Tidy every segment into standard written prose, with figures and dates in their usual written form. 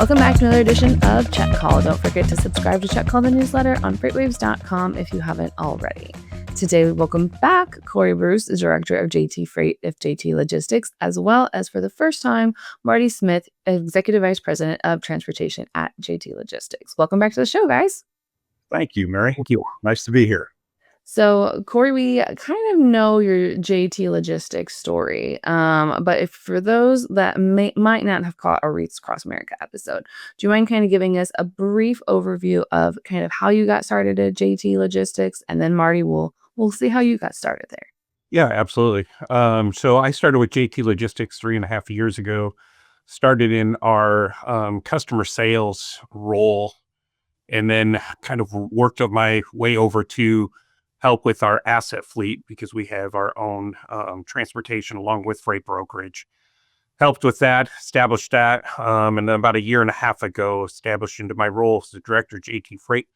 Welcome back to another edition of Check Call. Don't forget to subscribe to Check Call, the newsletter on FreightWaves.com if you haven't already. Today, we welcome back Corey Bruce, the director of JT Freight of JT Logistics, as well as for the first time, Marty Smith, executive vice president of transportation at JT Logistics. Welcome back to the show, guys. Thank you, Mary. Thank you. Nice to be here. So, Corey, we kind of know your JT Logistics story, but if for those that might not have caught a Reeds Cross America episode, do you mind kind of giving us a brief overview of kind of how you got started at JT Logistics, and then Marty we'll see how you got started there. Yeah, absolutely. So I started with JT Logistics 3.5 years ago. Started in our customer sales role, and then kind of worked up my way over to help with our asset fleet because we have our own transportation along with freight brokerage. Helped with that, established that, and then about 1.5 years ago, established into my role as the director of JT Freight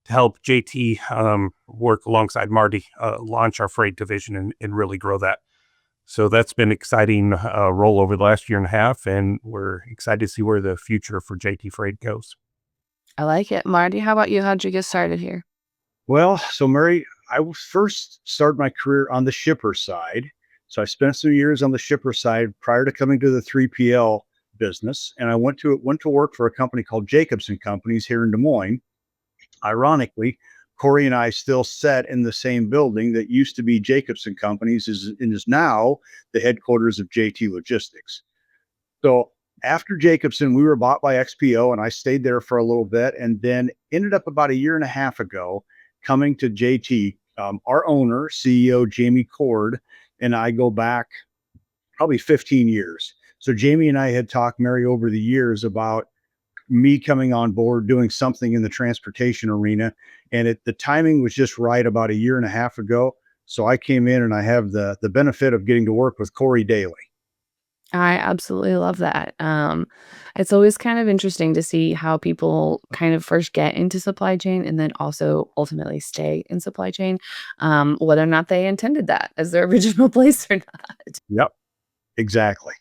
to help JT work alongside Marty, launch our freight division and really grow that. So that's been an exciting role over the last 1.5 years, and we're excited to see where the future for JT Freight goes. I like it. Marty, how about you? How'd you get started here? Well, so Mary, I first started my career on the shipper side. So I spent some years on the shipper side prior to coming to the 3PL business. And I went to work for a company called Jacobson Companies here in Des Moines. Ironically, Corey and I still sat in the same building that used to be Jacobson Companies and is now the headquarters of JT Logistics. So after Jacobson, we were bought by XPO, and I stayed there for a little bit, and then ended up about 1.5 years ago coming to JT. Our owner, CEO Jamie Cord, and I go back probably 15 years. So Jamie and I had talked, Mary, over the years about me coming on board, doing something in the transportation arena. And the timing was just right about 1.5 years ago. So I came in, and I have the benefit of getting to work with Corey daily. I absolutely love that. It's always kind of interesting to see how people kind of first get into supply chain and then also ultimately stay in supply chain, whether or not they intended that as their original place or not. Yep, exactly.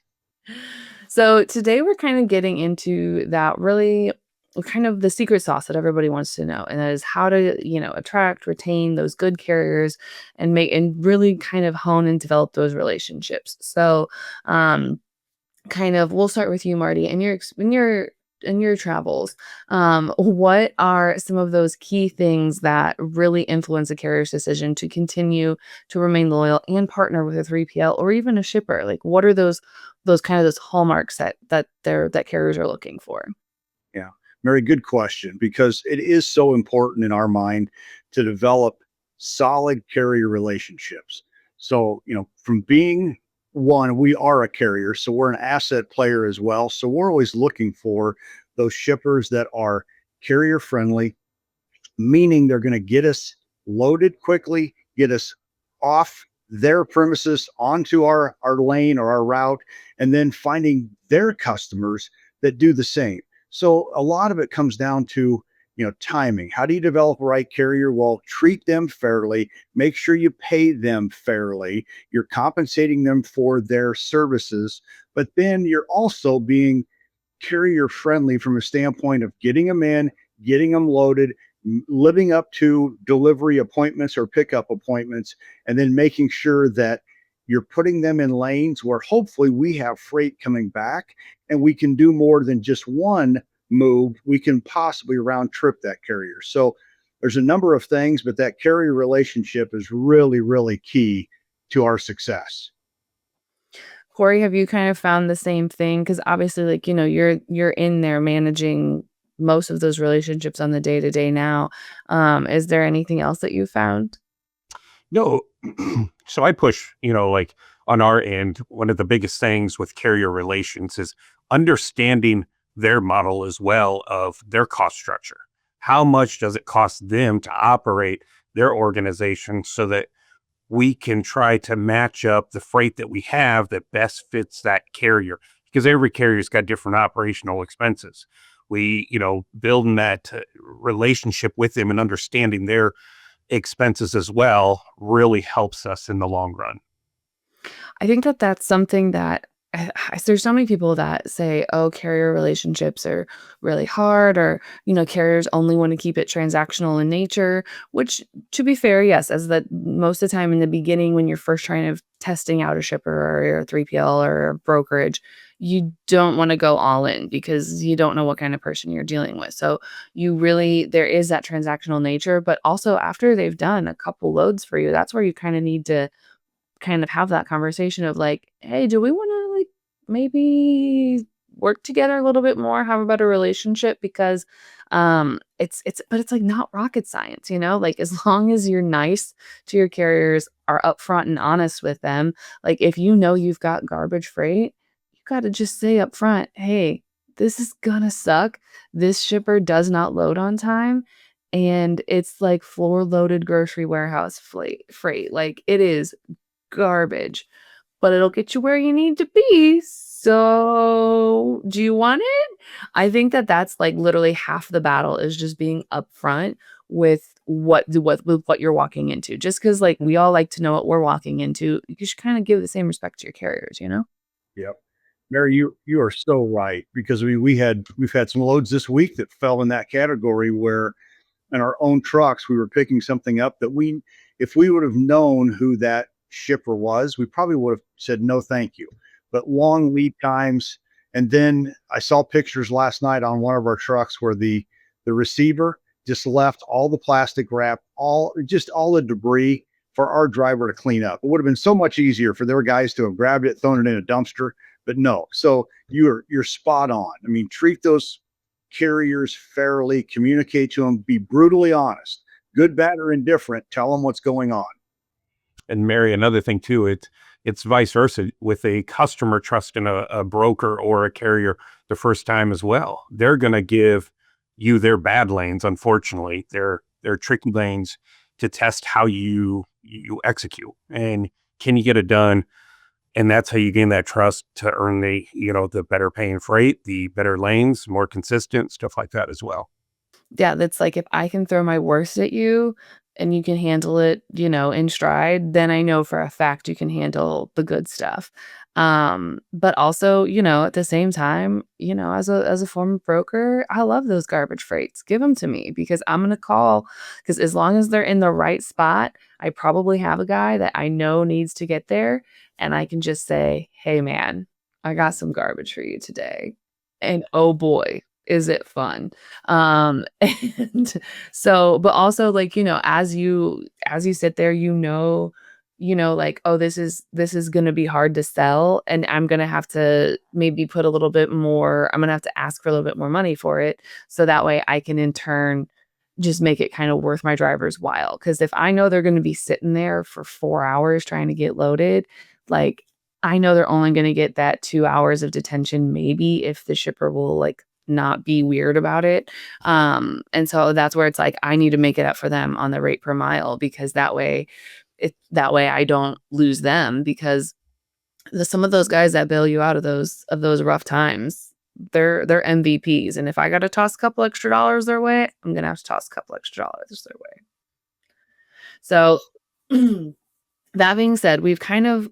So today we're kind of getting into that really kind of the secret sauce that everybody wants to know, and that is how to, attract, retain those good carriers and really kind of hone and develop those relationships. So, kind of, we'll start with you, Marty, in your travels. What are some of those key things that really influence a carrier's decision to continue to remain loyal and partner with a 3PL or even a shipper? Like, what are those hallmarks that carriers are looking for? Yeah, Mary, good question, because it is so important in our mind to develop solid carrier relationships. So, from being one, we are a carrier, so we're an asset player as well. So we're always looking for those shippers that are carrier friendly, meaning they're going to get us loaded quickly, get us off their premises onto our lane or our route, and then finding their customers that do the same. So a lot of it comes down to, timing. How do you develop a right carrier? Well, treat them fairly, make sure you pay them fairly. You're compensating them for their services, but then you're also being carrier friendly from a standpoint of getting them in, getting them loaded, living up to delivery appointments or pickup appointments, and then making sure that you're putting them in lanes where hopefully we have freight coming back and we can do more than just one move. We can possibly round trip that carrier. So there's a number of things, but that carrier relationship is really, really key to our success. Corey, have you kind of found the same thing? Because obviously, you're in there managing most of those relationships on the day-to-day now. Is there anything else that you found? No, so I push, like on our end, one of the biggest things with carrier relations is understanding their model as well of their cost structure. How much does it cost them to operate their organization so that we can try to match up the freight that we have that best fits that carrier? Because every carrier's got different operational expenses. We, building that relationship with them and understanding their expenses as well really helps us in the long run. I think that that's something that there's so many people that say, "Oh, carrier relationships are really hard," or, "Carriers only wanna keep it transactional in nature," which, to be fair, yes, as that most of the time in the beginning when you're first trying to testing out a shipper or a 3PL or a brokerage, you don't wanna go all in because you don't know what kind of person you're dealing with. So, there is that transactional nature, but also after they've done a couple loads for you, that's where you kinda need to kind of have that conversation of like, "Hey, do we wanna, like, maybe work together a little bit more, have a better relationship?" Because, it's, like, not rocket science, you know? Like, as long as you're nice to your carriers, are upfront and honest with them, like, if you know you've got garbage freight, you gotta just say upfront, "Hey, this is gonna suck. This shipper does not load on time, and it's, like, floor-loaded grocery warehouse freight." Like, it is garbage, but it'll get you where you need to be. So, do you want it? I think that that's like literally half the battle is just being upfront with what you're walking into. Just because like we all like to know what we're walking into, you should kind of give the same respect to your carriers, you know? Yep. Mary, you are so right because we've had some loads this week that fell in that category where in our own trucks we were picking something up that we if we would have known who that shipper was, we probably would have said no thank you. But long lead times, and then I saw pictures last night on one of our trucks where the receiver just left all the plastic wrap, all the debris for our driver to clean up. It would have been so much easier for their guys to have grabbed it, thrown it in a dumpster, but no. So you're spot on. I mean, treat those carriers fairly, communicate to them, be brutally honest, good, bad, or indifferent. Tell them what's going on. And Mary, another thing too, it's vice versa with a customer trusting a broker or a carrier the first time as well. They're going to give you their bad lanes, unfortunately, their tricky lanes to test how you execute and can you get it done. And that's how you gain that trust to earn the better paying freight, the better lanes, more consistent stuff like that as well. Yeah, that's like if I can throw my worst at you and you can handle it, in stride, then I know for a fact you can handle the good stuff. But also, at the same time, as a former broker, I love those garbage freights. Give them to me because I'm gonna call because as long as they're in the right spot, I probably have a guy that I know needs to get there, and I can just say, "Hey, man, I got some garbage for you today." And oh boy, is it fun. And but also like, as you sit there, like, oh, this is gonna be hard to sell, and I'm gonna have to maybe put a little bit more, I'm gonna have to ask for a little bit more money for it. So that way I can in turn just make it kind of worth my driver's while. Cause if I know they're gonna be sitting there for 4 hours trying to get loaded, like I know they're only gonna get that 2 hours of detention, maybe if the shipper will like not be weird about it. And so that's where it's like, I need to make it up for them on the rate per mile because that way I don't lose them because some of those guys that bail you out of those rough times, they're MVPs. And if I gotta toss a couple extra dollars their way, I'm gonna have to toss a couple extra dollars their way. So that being said, we've kind of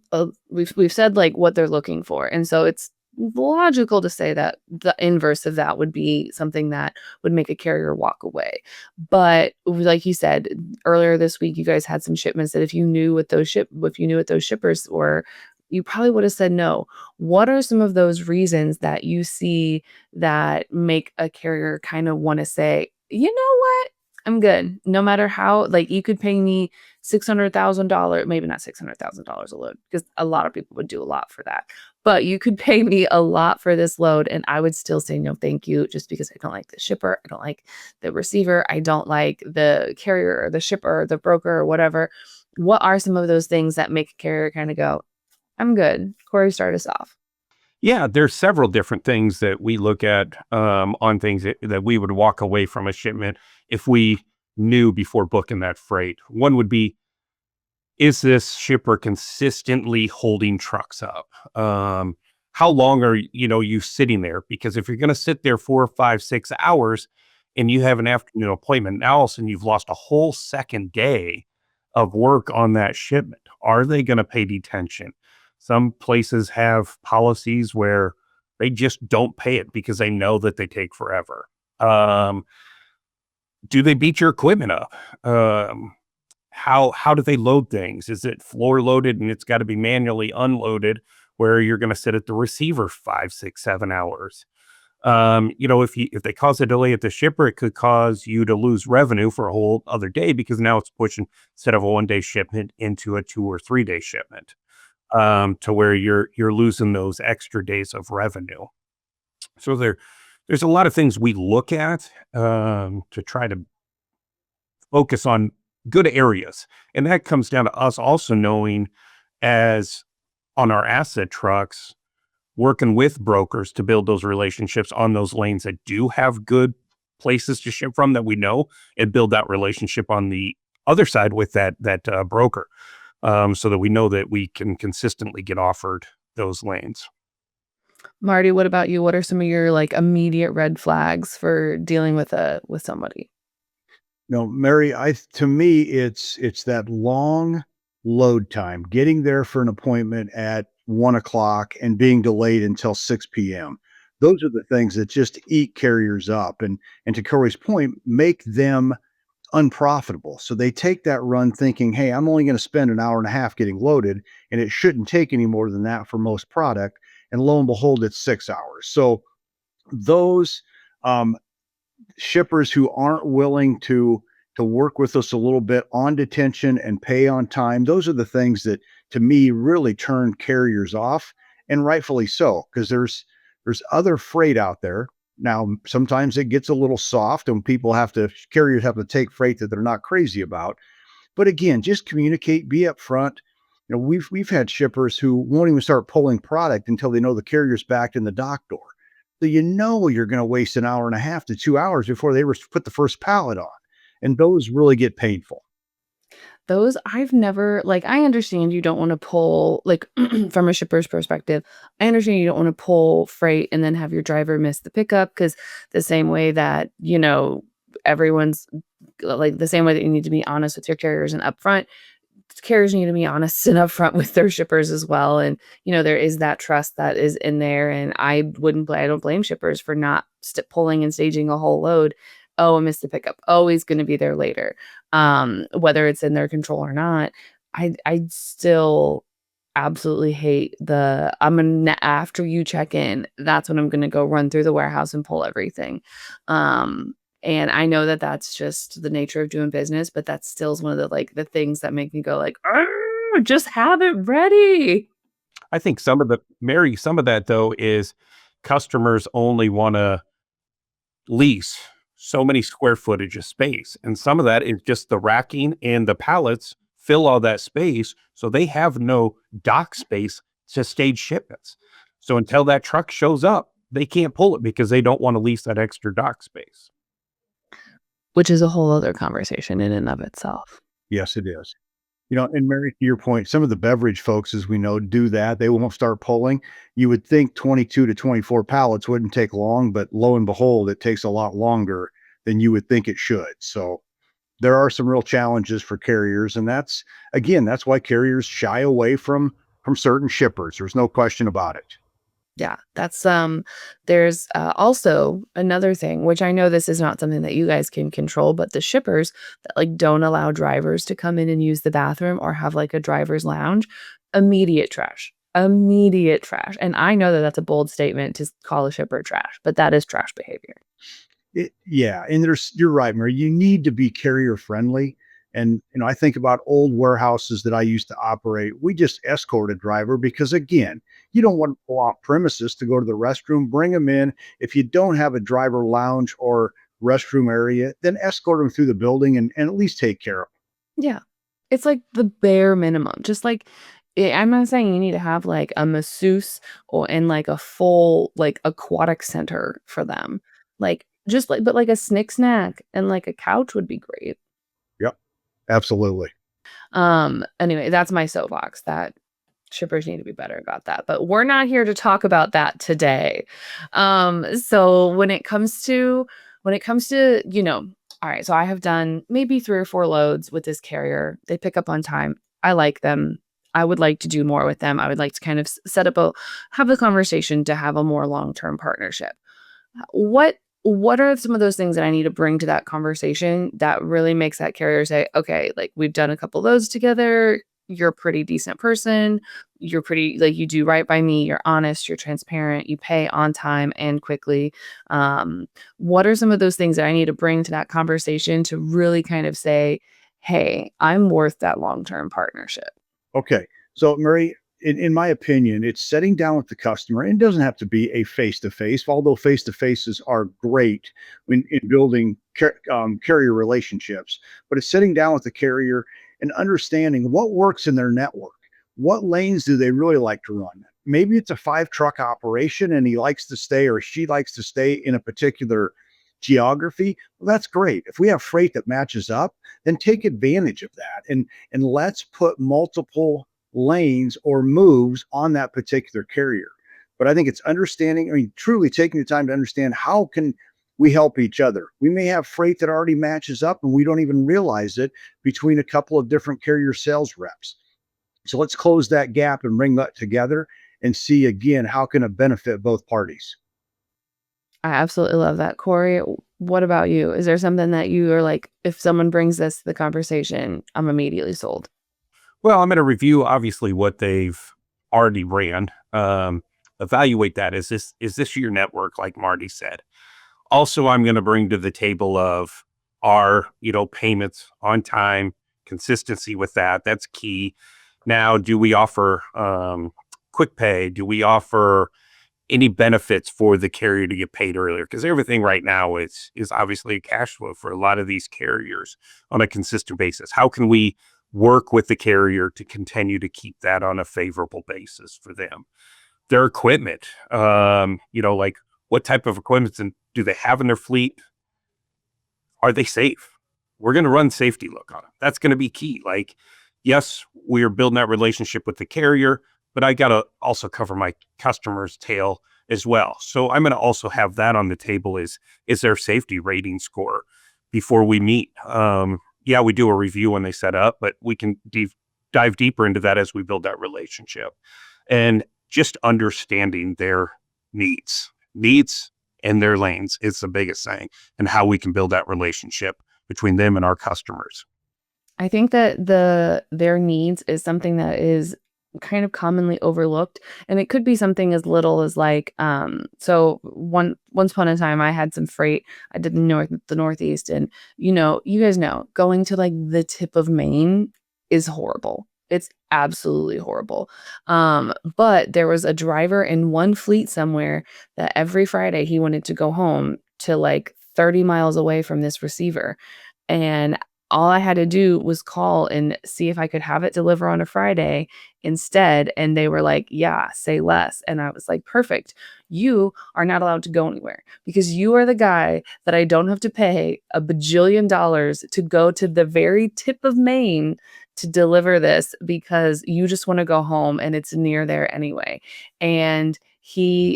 we've said like what they're looking for, and so it's logical to say that the inverse of that would be something that would make a carrier walk away. But like you said earlier this week, you guys had some shipments that if you knew what those shippers were, you probably would have said no. What are some of those reasons that you see that make a carrier kind of want to say, you know what? I'm good. No matter how, like, you could pay me $600,000, maybe not $600,000 a load, because a lot of people would do a lot for that. But you could pay me a lot for this load, and I would still say no, thank you, just because I don't like the shipper, I don't like the receiver, I don't like the carrier or the shipper or the broker or whatever. What are some of those things that make a carrier kind of go, I'm good? Corey, start us off. Yeah, there's several different things that we look at on things that we would walk away from a shipment if we knew before booking that freight. One would be, is this shipper consistently holding trucks up? How long are you sitting there? Because if you're going to sit there 4, 5, 6 hours and you have an afternoon appointment, now all of a sudden you've lost a whole second day of work on that shipment. Are they going to pay detention? Some places have policies where they just don't pay it because they know that they take forever. Um, do they beat your equipment up? How do they load things? Is it floor loaded and it's got to be manually unloaded where you're going to sit at the receiver 5, 6, 7 hours? If they cause a delay at the shipper, it could cause you to lose revenue for a whole other day because now it's pushing instead of a 1 day shipment into a 2 or 3 day shipment, to where you're losing those extra days of revenue. So there's a lot of things we look at to try to focus on good areas, and that comes down to us also knowing as on our asset trucks working with brokers to build those relationships on those lanes that do have good places to ship from that we know and build that relationship on the other side with that broker, so that we know that we can consistently get offered those lanes. Marty, what about you? What are some of your like immediate red flags for dealing with somebody? No, Mary, I to me, it's that long load time, getting there for an appointment at 1 o'clock and being delayed until 6 p.m. Those are the things that just eat carriers up, and to Corey's point, make them unprofitable. So they take that run thinking, hey, I'm only going to spend an hour and a half getting loaded, and it shouldn't take any more than that for most product. And lo and behold, it's 6 hours. So those um, shippers who aren't willing to work with us a little bit on detention and pay on time, those are the things that to me really turn carriers off, and rightfully so, because there's other freight out there. Now sometimes it gets a little soft and carriers have to take freight that they're not crazy about, but again, just communicate, be upfront. We've had shippers who won't even start pulling product until they know the carrier's backed in the dock door. So you're going to waste an hour and a half to 2 hours before they put the first pallet on, and those really get painful. Those I've never like, I understand you don't wanna pull like, from a shipper's perspective, I understand you don't wanna pull freight and then have your driver miss the pickup because the same way that, everyone's like, the same way that you need to be honest with your carriers and upfront, carriers need to be honest and upfront with their shippers as well, and, there is that trust that is in there, and I don't blame shippers for not pulling and staging a whole load. "Oh, I missed the pickup. Oh, he's gonna be there later." Whether it's in their control or not, I still absolutely hate I'm gonna after you check in, that's when I'm gonna go run through the warehouse and pull everything. Um, and I know that that's just the nature of doing business, but that still is one of the things that make me go like, "Arr, just have it ready." I think some of that though is customers only want to lease so many square footage of space. And some of that is just the racking and the pallets fill all that space. So they have no dock space to stage shipments. So until that truck shows up, they can't pull it because they don't want to lease that extra dock space. Which is a whole other conversation in and of itself. Yes, it is. And Mary, to your point, some of the beverage folks, as we know, do that. They won't start pulling. You would think 22 to 24 pallets wouldn't take long, but lo and behold, it takes a lot longer than you would think it should. So there are some real challenges for carriers, and that's why carriers shy away from certain shippers. There's no question about it. Yeah, that's there's also another thing, which I know this is not something that you guys can control, but the shippers that like don't allow drivers to come in and use the bathroom or have like a driver's lounge, immediate trash. Immediate trash. And I know that that's a bold statement to call a shipper trash, but that is trash behavior. Yeah, and you're right, Mary. You need to be carrier friendly. And I think about old warehouses that I used to operate. We just escort a driver because again, you don't want to pull off premises to go to the restroom, bring them in. If you don't have a driver lounge or restroom area, then escort them through the building and at least take care of Yeah. It's like the bare minimum. Just like I'm not saying you need to have like a masseuse or and like a full like aquatic center for them. Like just like but like a snick snack and like a couch would be great. them. Yep, absolutely. Anyway, that's my soapbox that shippers need to be better about that. But we're not here to talk about that today. So when it comes to, all right, so I have done maybe 3 or 4 loads with this carrier. They pick up on time. I like them. I would like to do more with them. I would like to kind of set up have a conversation to have a more long-term partnership. What are some of those things that I need to bring to that conversation that really makes that carrier say, "Okay, like, we've done a couple of those together. You're a pretty decent person. You're pretty like, you do right by me. You're honest, you're transparent, you pay on time and quickly." Um, what are some of those things that I need to bring to that conversation to really kind of say, "Hey, I'm worth that long-term partnership?" Okay. So, Mary, in my opinion, it's sitting down with the customer. And it doesn't have to be a face to face, although face to faces are great in building carrier relationships. But it's sitting down with the carrier and understanding what works in their network. What lanes do they really like to run? Maybe it's a 5 truck operation and he likes to stay or she likes to stay in a particular geography. Well, that's great. If we have freight that matches up, then take advantage of that. And let's put multiple lanes or moves on that particular carrier. But I think it's understanding, I mean, truly taking the time to understand how can we help each other. We may have freight that already matches up and we don't even realize it between a couple of different carrier sales reps. So let's close that gap and bring that together and see again how can it benefit both parties. I absolutely love that. Corey, what about you? Is there something that you are like, if someone brings this to the conversation, I'm immediately sold? Well, I'm going to review obviously what they've already ran. Evaluate that. Is this your network, like Marty said? Also, I'm going to bring to the table of our, payments on time, consistency with that. That's key. Now, do we offer quick pay? Do we offer any benefits for the carrier to get paid earlier? Because everything right now is obviously cash flow for a lot of these carriers on a consistent basis. How can we work with the carrier to continue to keep that on a favorable basis for them? Their equipment, like what type of equipment do they have in their fleet? Are they safe? We're going to run safety look on them. That's going to be key. Like, yes, we are building that relationship with the carrier, but I got to also cover my customer's tail as well. So I'm going to also have that on the table is their safety rating score before we meet. Yeah, we do a review when they set up, but we can dive deeper into that as we build that relationship and just understanding their needs and their lanes is the biggest thing and how we can build that relationship between them and our customers. I think that their needs is something that is kind of commonly overlooked, and it could be something as little as like, so once upon a time I had some freight. I did the Northeast, and you guys know going to like the tip of Maine is horrible. It's absolutely horrible. But there was a driver in one fleet somewhere that every Friday he wanted to go home to like 30 miles away from this receiver. And all I had to do was call and see if I could have it deliver on a Friday instead. And they were like, "Yeah, say less." And I was like, "Perfect. You are not allowed to go anywhere because you are the guy that I don't have to pay a bajillion dollars to go to the very tip of Maine to deliver this because you just want to go home and it's near there anyway." And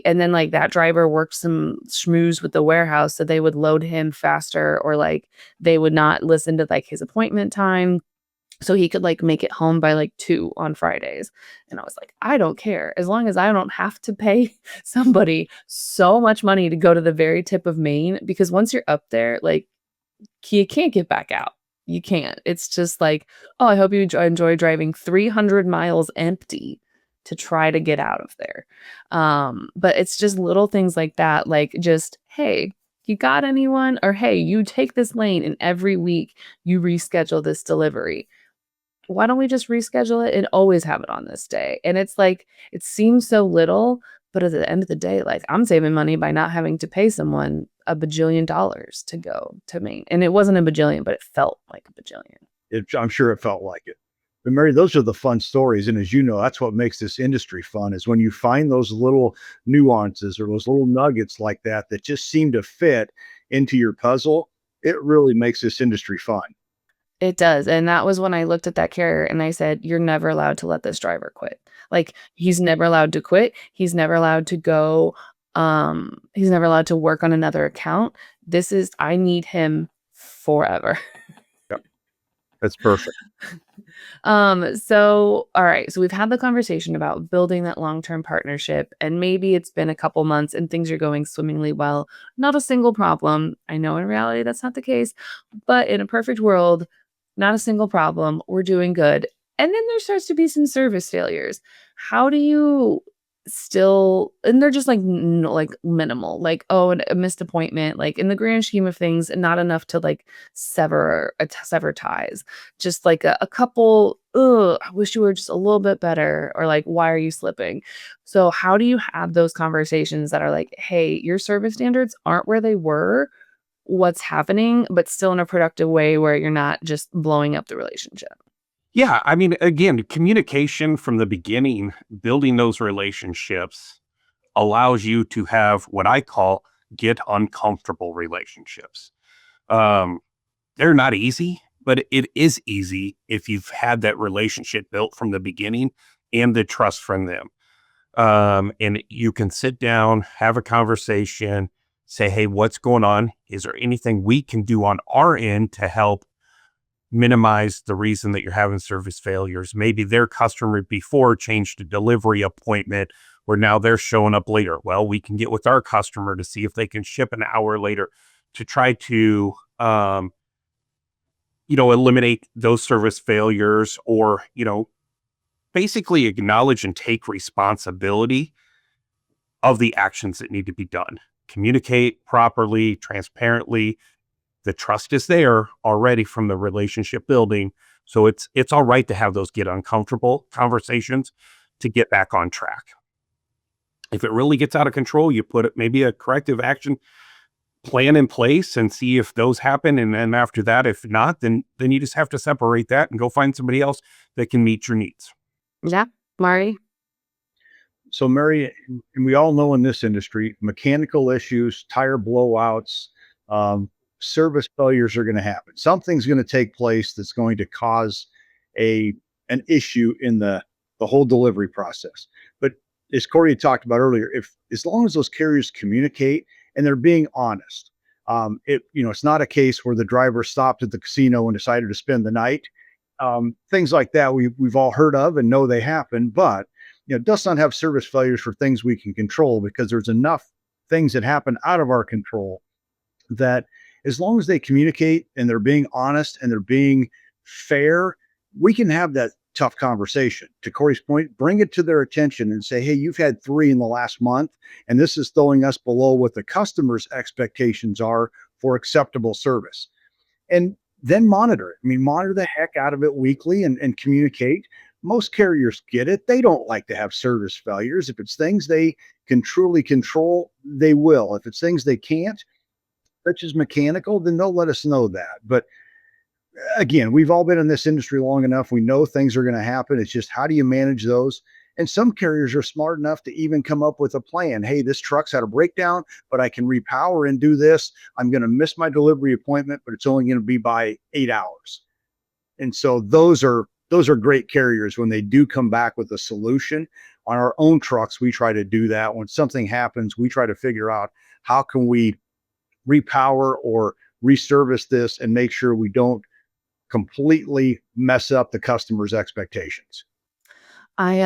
then like that driver worked some schmooze with the warehouse so they would load him faster, or like they would not listen to like his appointment time so he could like make it home by like 2 on Fridays. And I was like, "I don't care as long as I don't have to pay somebody so much money to go to the very tip of Maine, because once you're up there, like you can't get back out. You can't. It's just like, oh, I hope you enjoy driving 300 miles empty to try to get out of there." But it's just little things like that, like just, "Hey, you got anyone?" Or, "Hey, you take this lane and every week you reschedule this delivery. Why don't we just reschedule it and always have it on this day?" And it's like, it seems so little, but at the end of the day, like, I'm saving money by not having to pay someone a bajillion dollars to go to Maine. And it wasn't a bajillion, but it felt like a bajillion. I'm sure it felt like it. But Mary, those are the fun stories. And as you know, that's what makes this industry fun is when you find those little nuances or those little nuggets like that that just seem to fit into your puzzle. It really makes this industry fun. It does, and that was when I looked at that carrier and I said, "You're never allowed to let this driver quit." Like, he's never allowed to quit, he's never allowed to go, he's never allowed to work on another account. I need him forever. That's perfect. So all right, so we've had the conversation about building that long-term partnership, and maybe it's been a couple months and things are going swimmingly well. Not a single problem. I know in reality that's not the case, but in a perfect world, not a single problem. We're doing good. And then there starts to be some service failures. How do you still, and they're just like like minimal, like oh, a missed appointment, like in the grand scheme of things, not enough to like sever ties, just like a couple, "Ugh, I wish you were just a little bit better," or like, "Why are you slipping?" So how do you have those conversations that are like, "Hey, your service standards aren't where they were. What's happening?" But still in a productive way where you're not just blowing up the relationship. Yeah, I mean, again, communication from the beginning, building those relationships allows you to have what I call get uncomfortable relationships. Um, they're not easy, but it is easy if you've had that relationship built from the beginning and the trust from them. And you can sit down, have a conversation, say, hey, what's going on? Is there anything we can do on our end to help minimize the reason that you're having service failures? Maybe their customer before changed a delivery appointment where now they're showing up later. Well, we can get with our customer to see if they can ship an hour later to try to, eliminate those service failures or, basically acknowledge and take responsibility of the actions that need to be done. Communicate properly, transparently. The trust is there already from the relationship building. So it's all right to have those get uncomfortable conversations to get back on track. If it really gets out of control, you put maybe a corrective action plan in place and see if those happen. And then after that, if not, then you just have to separate that and go find somebody else that can meet your needs. Yeah, Mari? So, Mary, and we all know in this industry, mechanical issues, tire blowouts, um, service failures are going to happen. Something's going to take place that's going to cause a an issue in the whole delivery process. But as Corey had talked about earlier, if as long as those carriers communicate and they're being honest, it's not a case where the driver stopped at the casino and decided to spend the night. Things like that we've all heard of and know they happen, but does not have service failures for things we can control because there's enough things that happen out of our control that as long as they communicate and they're being honest and they're being fair, we can have that tough conversation. To Corey's point, bring it to their attention and say, hey, you've had 3 in the last month, and this is throwing us below what the customer's expectations are for acceptable service. And then monitor it. I mean, monitor the heck out of it weekly and communicate. Most carriers get it. They don't like to have service failures. If it's things they can truly control, they will. If it's things they can't, such as mechanical, then they'll let us know that. But again, we've all been in this industry long enough. We know things are going to happen. It's just how do you manage those? And some carriers are smart enough to even come up with a plan. Hey, this truck's had a breakdown, but I can repower and do this. I'm going to miss my delivery appointment, but it's only going to be by 8 hours. And so those are great carriers when they do come back with a solution. On our own trucks, we try to do that. When something happens, we try to figure out how can we repower or reservice this and make sure we don't completely mess up the customer's expectations. I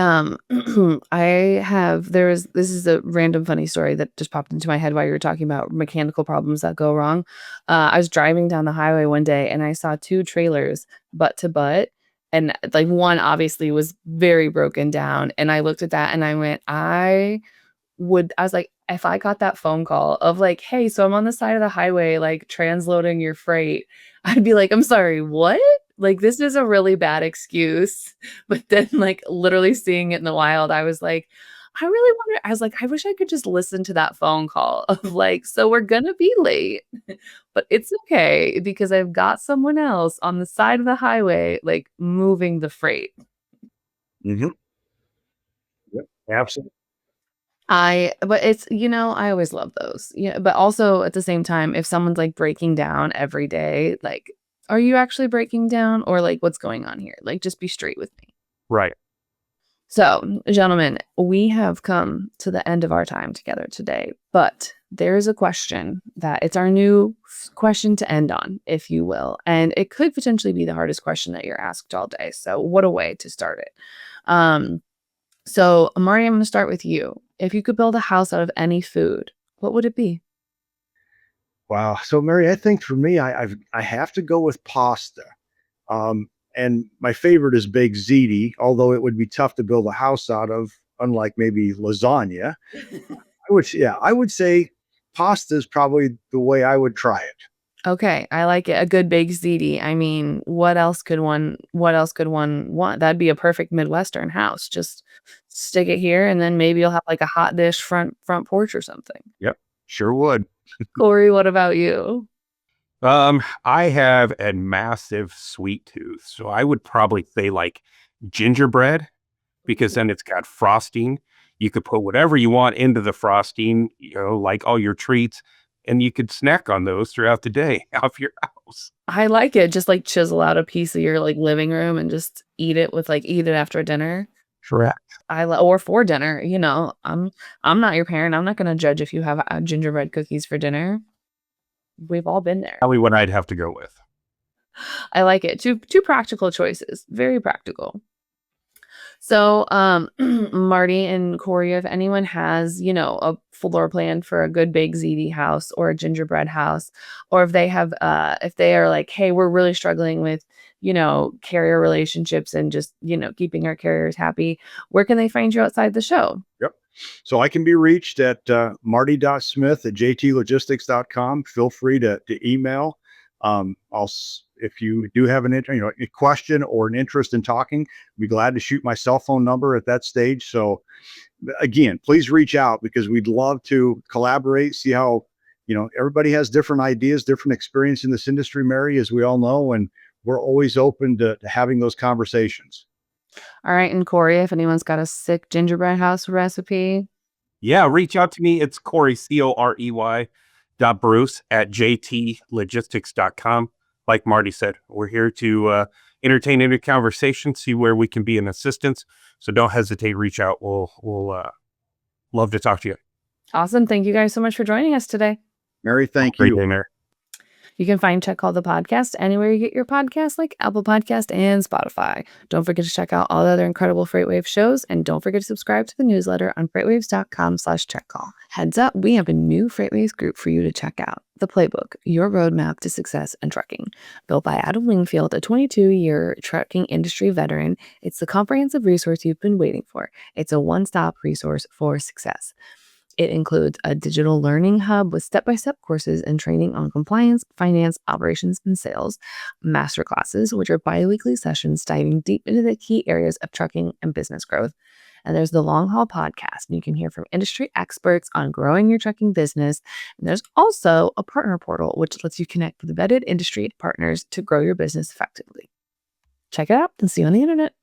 I have there is this is a random funny story that just popped into my head while you were talking about mechanical problems that go wrong. I was driving down the highway one day and I saw 2 trailers butt to butt, and like one obviously was very broken down, and I looked at that and I went, I was like, if I got that phone call of like, "Hey, so I'm on the side of the highway, like, transloading your freight," I'd be like, "I'm sorry, what?" Like, this is a really bad excuse. But then, like, literally seeing it in the wild, I was like, I was like, "I wish I could just listen to that phone call of like, so we're gonna be late, but it's okay because I've got someone else on the side of the highway, like, moving the freight." Mm-hmm. Yep, absolutely. But it's, I always love those. Yeah, but also at the same time, if someone's like breaking down every day, like, are you actually breaking down or like what's going on here? Like, just be straight with me. Right. So, gentlemen, we have come to the end of our time together today, but there's a question that it's our new question to end on, if you will. And it could potentially be the hardest question that you're asked all day. So, what a way to start it. Um, so, Amari, I'm going to start with you. If you could build a house out of any food, what would it be? Wow. So, Mary, I think for me, I have to go with pasta. And my favorite is baked ziti, although it would be tough to build a house out of, unlike maybe lasagna. I would say pasta is probably the way I would try it. Okay, I like it. A good baked ziti. I mean, what else could one want? That'd be a perfect Midwestern house. Just stick it here and then maybe you'll have like a hot dish front porch or something. Yep, sure would. Corey, what about you? I have a massive sweet tooth, so I would probably say like gingerbread because then it's got frosting. You could put whatever you want into the frosting, like all your treats, and you could snack on those throughout the day off your house. I like it. Just like chisel out a piece of your like living room and just eat it after dinner. Correct. Or for dinner, I'm not your parent. I'm not going to judge if you have gingerbread cookies for dinner. We've all been there. Probably what I'd have to go with. I like it. Two practical choices. Very practical. So, Marty and Corey, if anyone has, a floor plan for a good big ZD house or a gingerbread house, or if they are like, hey, we're really struggling with, carrier relationships and just, keeping our carriers happy, where can they find you outside the show? Yep. So I can be reached at marty.smith@jtlogistics.com. Feel free to email. If you do have a question or an interest in talking, I'd be glad to shoot my cell phone number at that stage. So again, please reach out because we'd love to collaborate, see how, everybody has different ideas, different experience in this industry, Mary, as we all know, and we're always open to having those conversations. All right. And Corey, if anyone's got a sick gingerbread house recipe. Yeah, reach out to me. It's Corey, Corey .bruce@jtlogistics.com. Like Marty said, we're here to entertain any conversation, see where we can be an assistance. So don't hesitate, reach out. We'll love to talk to you. Awesome. Thank you guys so much for joining us today. Mary, thank Great you. day, Mary. You can find Check Call the Podcast anywhere you get your podcasts, like Apple Podcast and Spotify. Don't forget to check out all the other incredible FreightWaves shows, and don't forget to subscribe to the newsletter on freightwaves.com/checkcall. Heads up, we have a new FreightWaves group for you to check out. The Playbook, your roadmap to success in trucking. Built by Adam Wingfield, a 22-year trucking industry veteran, it's the comprehensive resource you've been waiting for. It's a one-stop resource for success. It includes a digital learning hub with step-by-step courses and training on compliance, finance, operations, and sales, masterclasses, which are bi-weekly sessions diving deep into the key areas of trucking and business growth. And there's the Long Haul Podcast, and you can hear from industry experts on growing your trucking business. And there's also a partner portal, which lets you connect with vetted industry partners to grow your business effectively. Check it out and see you on the internet.